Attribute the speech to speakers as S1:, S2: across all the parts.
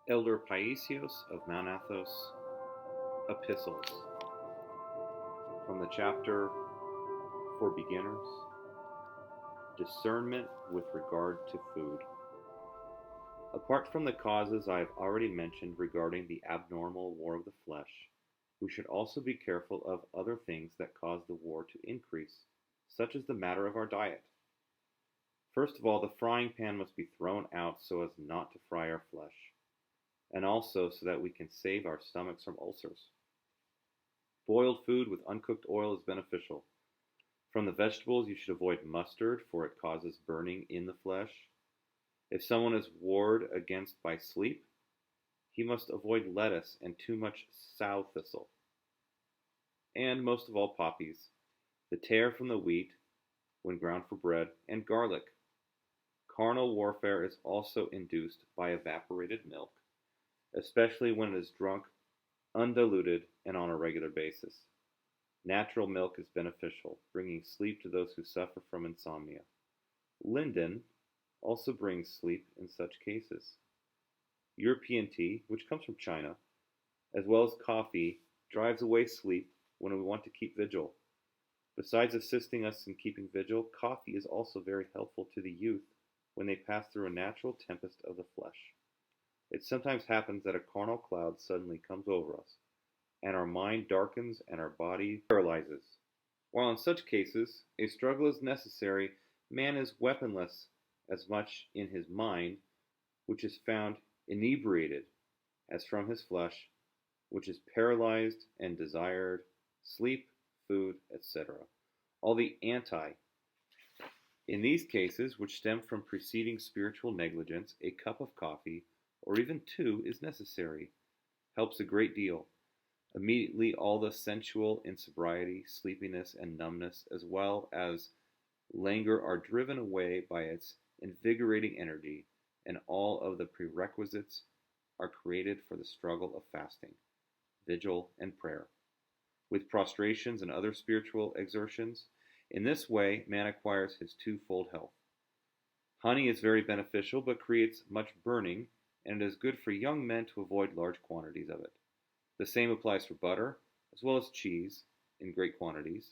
S1: Elder Paisios of Mount Athos, Epistles, from the chapter for beginners, Discernment with regard to food. Apart from the causes I have already mentioned regarding the abnormal war of the flesh, we should also be careful of other things that cause the war to increase, such as the matter of our diet. First of all, the frying pan must be thrown out so as not to fry our flesh, and also so that we can save our stomachs from ulcers. Boiled food with uncooked oil is beneficial. From the vegetables, you should avoid mustard, for it causes burning in the flesh. If someone is warred against by sleep, he must avoid lettuce and too much sow thistle. And most of all, poppies, the tare from the wheat, when ground for bread, and garlic. Carnal warfare is also induced by evaporated milk, especially when it is drunk undiluted and on a regular basis. Natural milk is beneficial, bringing sleep to those who suffer from insomnia. Linden also brings sleep in such cases. European tea, which comes from China, as well as coffee, drives away sleep when we want to keep vigil. Besides assisting us in keeping vigil, coffee is also very helpful to the youth when they pass through a natural tempest of the flesh. It sometimes happens that a carnal cloud suddenly comes over us, and our mind darkens and our body paralyzes. While in such cases a struggle is necessary, man is weaponless as much in his mind, which is found inebriated, as from his flesh, which is paralyzed and desired sleep, food, etc. All the anti. In these cases, which stem from preceding spiritual negligence, a cup of coffee, or even two, is necessary. Helps a great deal. Immediately all the sensual insobriety, sleepiness, and numbness, as well as languor, are driven away by its invigorating energy, and all of the prerequisites are created for the struggle of fasting, vigil, and prayer, with prostrations and other spiritual exertions. In this way, man acquires his twofold health. Honey is very beneficial, but creates much burning, and it is good for young men to avoid large quantities of it. The same applies for butter, as well as cheese, in great quantities.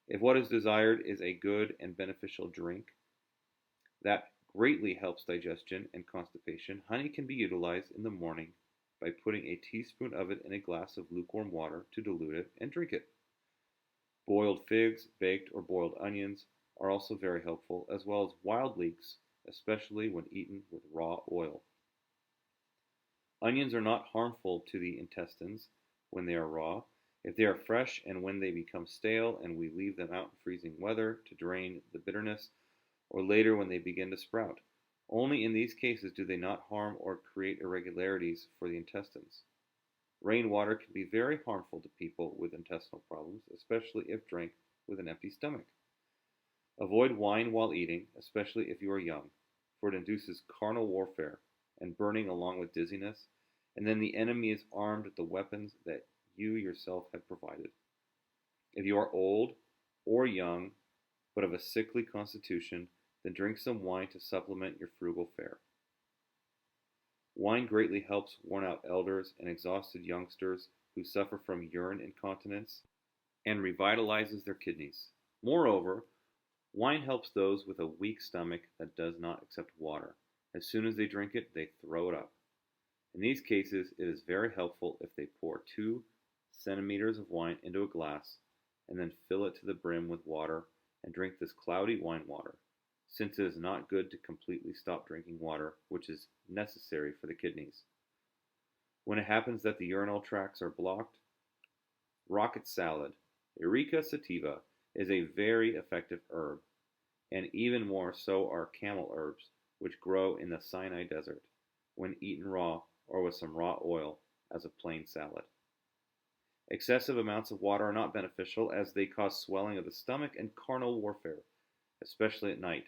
S1: If what is desired is a good and beneficial drink that greatly helps digestion and constipation, honey can be utilized in the morning by putting a teaspoon of it in a glass of lukewarm water to dilute it and drink it. Boiled figs, baked or boiled onions are also very helpful, as well as wild leeks, especially when eaten with raw oil. Onions are not harmful to the intestines when they are raw. If they are fresh and when they become stale and we leave them out in freezing weather to drain the bitterness, or later when they begin to sprout, only in these cases do they not harm or create irregularities for the intestines. Rainwater can be very harmful to people with intestinal problems, especially if drank with an empty stomach. Avoid wine while eating, especially if you are young, for it induces carnal warfare and burning along with dizziness, and then the enemy is armed with the weapons that you yourself have provided. If you are old or young, but of a sickly constitution, then drink some wine to supplement your frugal fare. Wine greatly helps worn out elders and exhausted youngsters who suffer from urine incontinence and revitalizes their kidneys. Moreover, wine helps those with a weak stomach that does not accept water. As soon as they drink it, they throw it up. In these cases, it is very helpful if they pour 2 centimeters of wine into a glass and then fill it to the brim with water and drink this cloudy wine water, since it is not good to completely stop drinking water, which is necessary for the kidneys. When it happens that the urinal tracts are blocked, rocket salad, Erica sativa, is a very effective herb, and even more so are camel herbs, which grow in the Sinai desert, when eaten raw or with some raw oil as a plain salad. Excessive amounts of water are not beneficial, as they cause swelling of the stomach and carnal warfare, especially at night,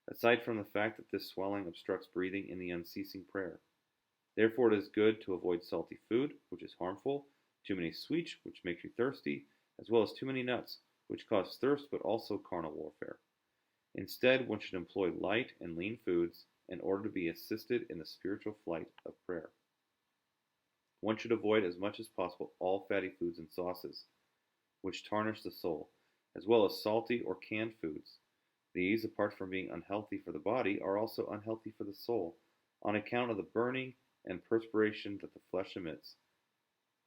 S1: aside from the fact that this swelling obstructs breathing in the unceasing prayer. Therefore it is good to avoid salty food, which is harmful, too many sweets, which make you thirsty, as well as too many nuts, which cause thirst but also carnal warfare. Instead, one should employ light and lean foods in order to be assisted in the spiritual flight of prayer. One should avoid as much as possible all fatty foods and sauces, which tarnish the soul, as well as salty or canned foods. These, apart from being unhealthy for the body, are also unhealthy for the soul, on account of the burning and perspiration that the flesh emits.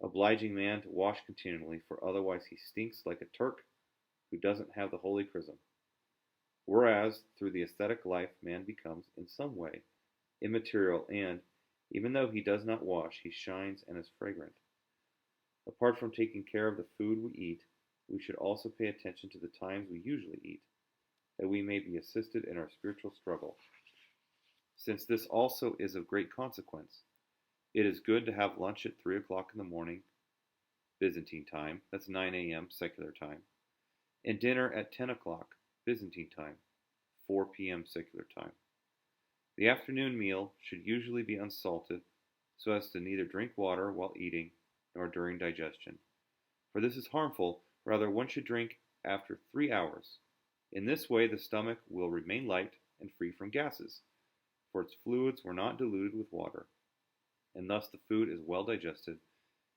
S1: Obliging man to wash continually, for otherwise he stinks like a Turk who doesn't have the holy chrism. Whereas, through the ascetic life, man becomes, in some way, immaterial, and, even though he does not wash, he shines and is fragrant. Apart from taking care of the food we eat, we should also pay attention to the times we usually eat, that we may be assisted in our spiritual struggle. Since this also is of great consequence, it is good to have lunch at 3 o'clock in the morning, Byzantine time, that's 9 a.m. secular time, and dinner at 10 o'clock, Byzantine time, 4 p.m. secular time. The afternoon meal should usually be unsalted, so as to neither drink water while eating nor during digestion, for this is harmful. Rather, one should drink after 3 hours. In this way, the stomach will remain light and free from gases, for its fluids were not diluted with water, and thus the food is well digested,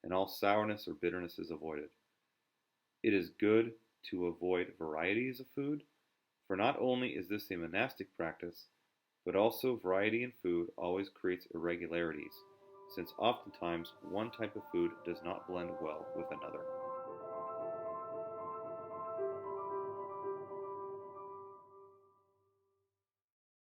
S1: and all sourness or bitterness is avoided. It is good to avoid varieties of food, for not only is this a monastic practice, but also variety in food always creates irregularities, since oftentimes one type of food does not blend well with another.